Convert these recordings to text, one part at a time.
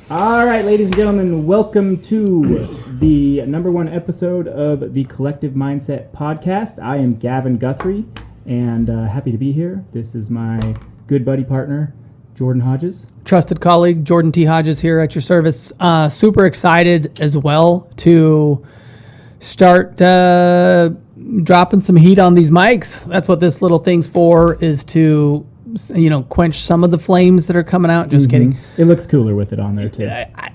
All right, ladies and gentlemen, welcome to the number one episode of the Collective Mindset Podcast. I am Gavin Guthrie, and happy to be here. This is my good buddy partner, Jordan Hodges. Trusted colleague, Jordan T. Hodges here at your service. Super excited as well to start dropping some heat on these mics. That's what this little thing's for, is to quench some of the flames that are coming out. Just kidding. It looks cooler with it on there too.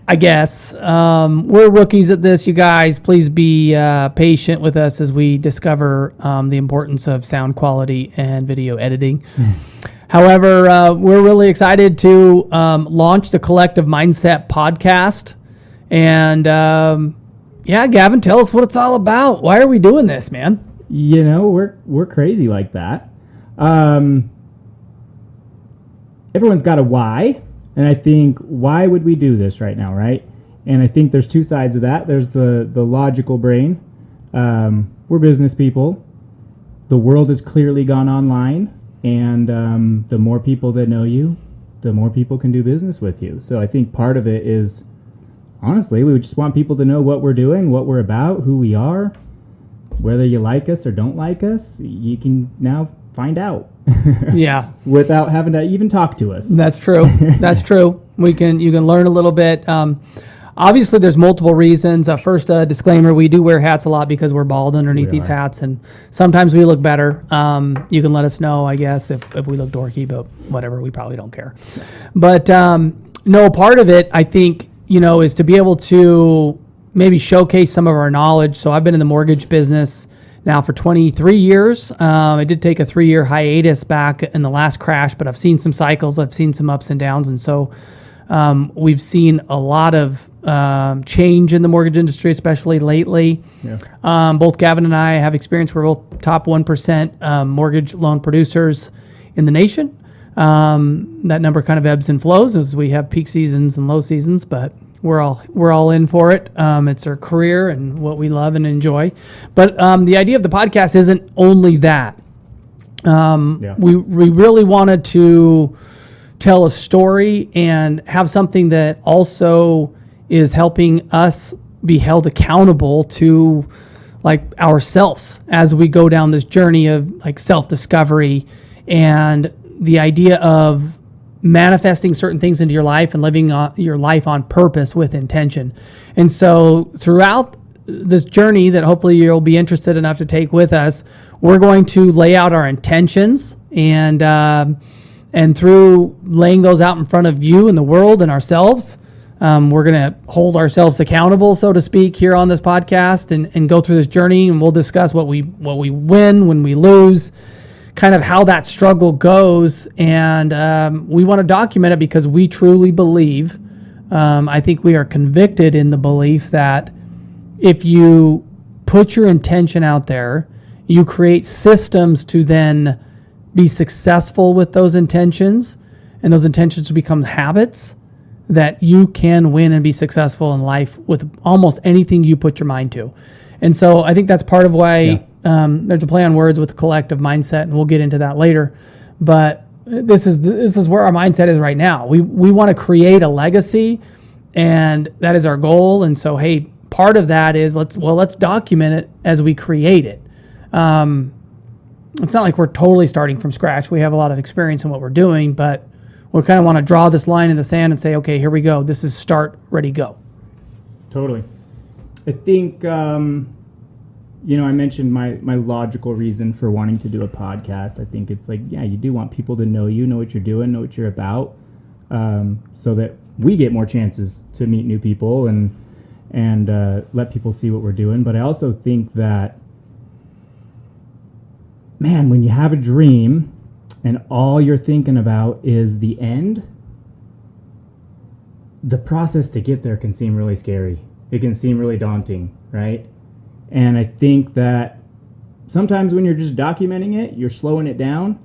I guess. We're rookies at this, you guys. Please be patient with us as we discover the importance of sound quality and video editing. However, we're really excited to launch the Collective Mindset Podcast. And Gavin, tell us what it's all about. Why are we doing this, man? We're crazy like that. Everyone's got a why, and I think, why would we do this right now, right? And I think there's two sides of that. There's the logical brain. We're business people. The world has clearly gone online, and the more people that know you, the more people can do business with you. So I think part of it is, honestly, we just want people to know what we're doing, what we're about, who we are. Whether you like us or don't like us, you can now find out. Yeah. Without having to even talk to us. That's true. That's true. You can learn a little bit. Obviously, there's multiple reasons. First, disclaimer: we do wear hats a lot because we're bald underneath these hats, and sometimes we look better. You can let us know, I guess, if we look dorky, but whatever. We probably don't care. But no, part of it, I think, is to be able to maybe showcase some of our knowledge. So I've been in the mortgage business now for 23 years. I did take a 3-year hiatus back in the last crash, but I've seen some cycles. I've seen some ups and downs. And so we've seen a lot of change in the mortgage industry, especially lately. Yeah. Both Gavin and I have experience. We're both top 1% mortgage loan producers in the nation. That number kind of ebbs and flows as we have peak seasons and low seasons, but we're all in for it. It's our career and what we love and enjoy. But the idea of the podcast isn't only that. We really wanted to tell a story and have something that also is helping us be held accountable to ourselves as we go down this journey of self-discovery and the idea of manifesting certain things into your life and living your life on purpose with intention. And so throughout this journey that hopefully you'll be interested enough to take with us, we're going to lay out our intentions, and through laying those out in front of you and the world and ourselves, we're going to hold ourselves accountable, so to speak, here on this podcast and go through this journey, and we'll discuss what we win, when we lose, kind of how that struggle goes, and we want to document it because we truly believe, I think we are convicted in the belief that if you put your intention out there, you create systems to then be successful with those intentions, and those intentions become habits that you can win and be successful in life with almost anything you put your mind to. And so I think that's part of why there's a play on words with the collective mindset, and we'll get into that later. But this is where our mindset is right now. We want to create a legacy, and that is our goal. And so, hey, part of that is let's document it as we create it. It's not like we're totally starting from scratch. We have a lot of experience in what we're doing, but we kind of want to draw this line in the sand and say, okay, here we go. This is start, ready, go. Totally. I think, I mentioned my logical reason for wanting to do a podcast. I think it's you do want people to know you, know what you're doing, know what you're about, so that we get more chances to meet new people and let people see what we're doing. But I also think that, man, when you have a dream and all you're thinking about is the end, the process to get there can seem really scary. It can seem really daunting, right? And I think that sometimes when you're just documenting it, you're slowing it down.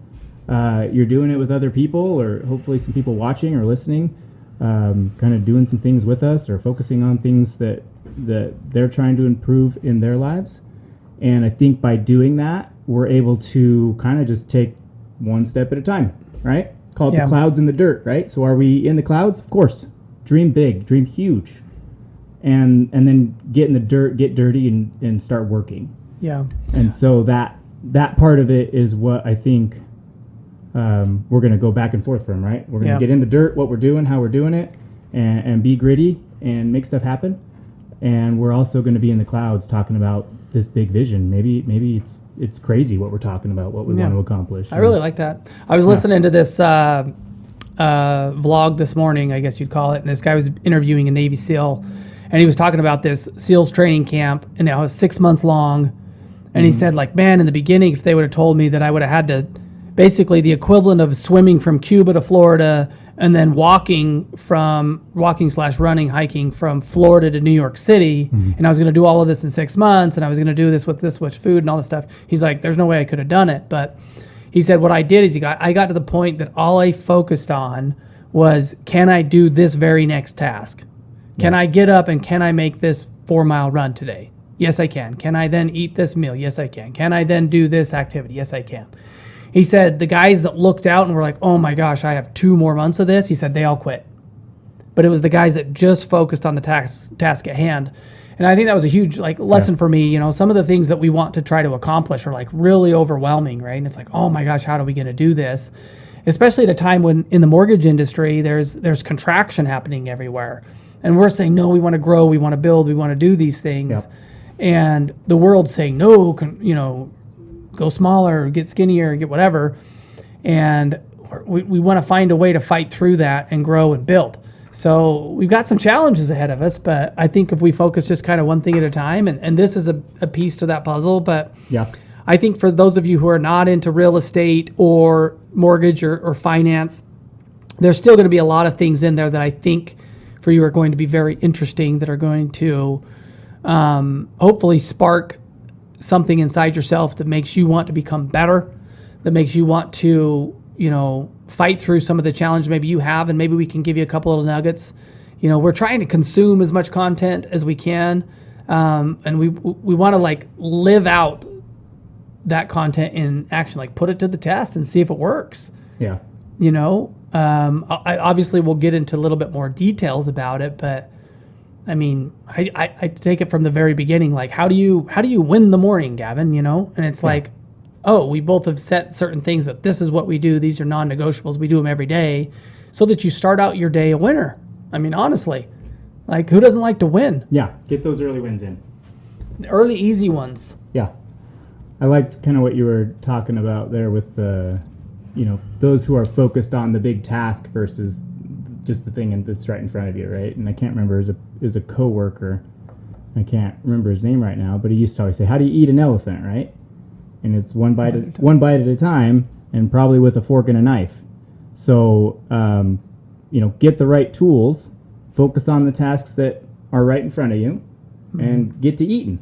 You're doing it with other people, or hopefully some people watching or listening, kind of doing some things with us or focusing on things that they're trying to improve in their lives. And I think by doing that, we're able to kind of just take one step at a time, right? Call it the clouds in the dirt, right? So are we in the clouds? Of course. dream big, dream huge, and then get in the dirt, get dirty, and start working. Yeah. And so that part of it is what I think we're going to go back and forth from, right? We're going to get in the dirt, what we're doing, how we're doing it, and be gritty and make stuff happen. And we're also going to be in the clouds talking about this big vision. Maybe it's crazy what we're talking about, what we want to accomplish. I really like that. I was listening to this vlog this morning, I guess you'd call it, and this guy was interviewing a Navy SEAL, and he was talking about this SEALs training camp, and it was 6 months long. And he said, like, man, in the beginning, if they would have told me that I would have had to, basically the equivalent of swimming from Cuba to Florida and then running, hiking from Florida to New York City, and I was going to do all of this in 6 months, and I was going to do this with this much food and all this stuff. He's like, there's no way I could have done it. But he said, what I did is I got to the point that all I focused on was, can I do this very next task? Can I get up and can I make this 4-mile run today? Yes, I can. Can I then eat this meal? Yes, I can. Can I then do this activity? Yes, I can. He said the guys that looked out and were like, oh my gosh, I have 2 more months of this, he said they all quit. But it was the guys that just focused on the task at hand. And I think that was a huge lesson for me. You know, some of the things that we want to try to accomplish are like really overwhelming, right? And it's like, oh my gosh, how are we going to do this? Especially at a time when in the mortgage industry, there's contraction happening everywhere. And we're saying, no, we want to grow, we want to build, we want to do these things. Yep. And the world's saying, no, go smaller, get skinnier, get whatever. And we want to find a way to fight through that and grow and build. So we've got some challenges ahead of us, but I think if we focus just kind of one thing at a time, and this is a piece to that puzzle, but I think for those of you who are not into real estate or mortgage or finance, there's still going to be a lot of things in there that I think for you are going to be very interesting, that are going to hopefully spark something inside yourself that makes you want to become better, that makes you want to, fight through some of the challenge maybe you have, and maybe we can give you a couple little nuggets. We're trying to consume as much content as we can, and we want to live out that content in action, put it to the test and see if it works. Yeah. I obviously we'll get into a little bit more details about it, but I mean, I take it from the very beginning. How do you win the morning, Gavin? And it's like, oh, we both have set certain things that this is what we do. These are non-negotiables. We do them every day, so that you start out your day a winner. I mean, honestly, who doesn't like to win? Yeah, get those early wins in. The early, easy ones. Yeah, I liked kind of what you were talking about there with the, those who are focused on the big task versus just the thing that's right in front of you, right? And I can't remember, is a coworker, I can't remember his name right now, but he used to always say, how do you eat an elephant, right? And it's one bite at a time, and probably with a fork and a knife. So, get the right tools, focus on the tasks that are right in front of you, and get to eating.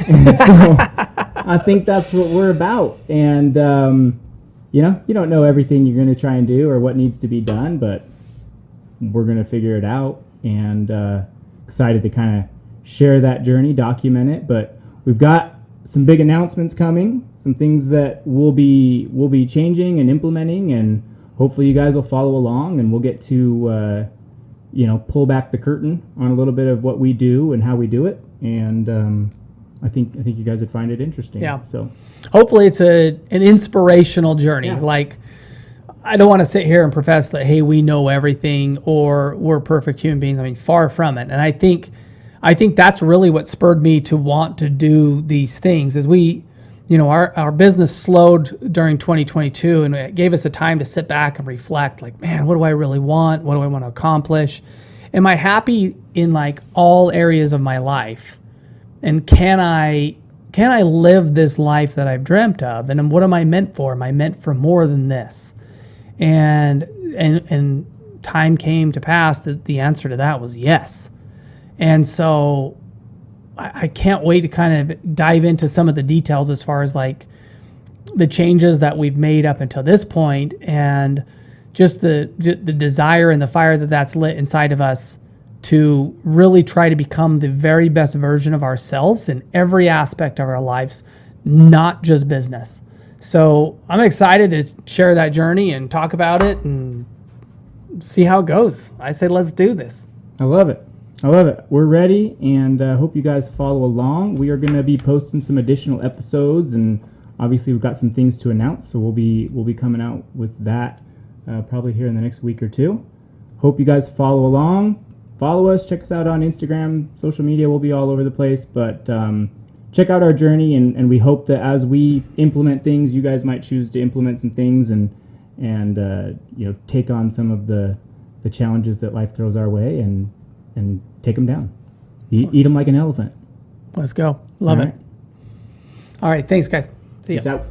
And so I think that's what we're about. And, you don't know everything you're going to try and do or what needs to be done, but we're going to figure it out, and excited to kind of share that journey, document it. But we've got some big announcements coming, some things that we'll be changing and implementing, and hopefully you guys will follow along, and we'll get to pull back the curtain on a little bit of what we do and how we do it. And I think you guys would find it interesting. Yeah. So hopefully it's an inspirational journey. Yeah. I don't want to sit here and profess that, hey, we know everything or we're perfect human beings. I mean, far from it. And I think that's really what spurred me to want to do these things. Is our business slowed during 2022, and it gave us a time to sit back and reflect. Man, what do I really want? What do I want to accomplish? Am I happy in all areas of my life? And can I live this life that I've dreamt of? And what am I meant for? Am I meant for more than this? And time came to pass that the answer to that was yes. And so I can't wait to kind of dive into some of the details as far as the changes that we've made up until this point, and just the desire and the fire that's lit inside of us to really try to become the very best version of ourselves in every aspect of our lives, not just business. So I'm excited to share that journey and talk about it and see how it goes. I say let's do this. I love it. I love it. We're ready, and hope you guys follow along. We are going to be posting some additional episodes, and obviously we've got some things to announce, so we'll be coming out with that probably here in the next week or two. Hope you guys follow along. Follow us. Check us out on Instagram, social media. We'll be all over the place, but check out our journey, and we hope that as we implement things, you guys might choose to implement some things and take on some of the challenges that life throws our way and take them down. Eat them like an elephant. Let's go. Love it. All right. Thanks, guys. See ya. Peace out.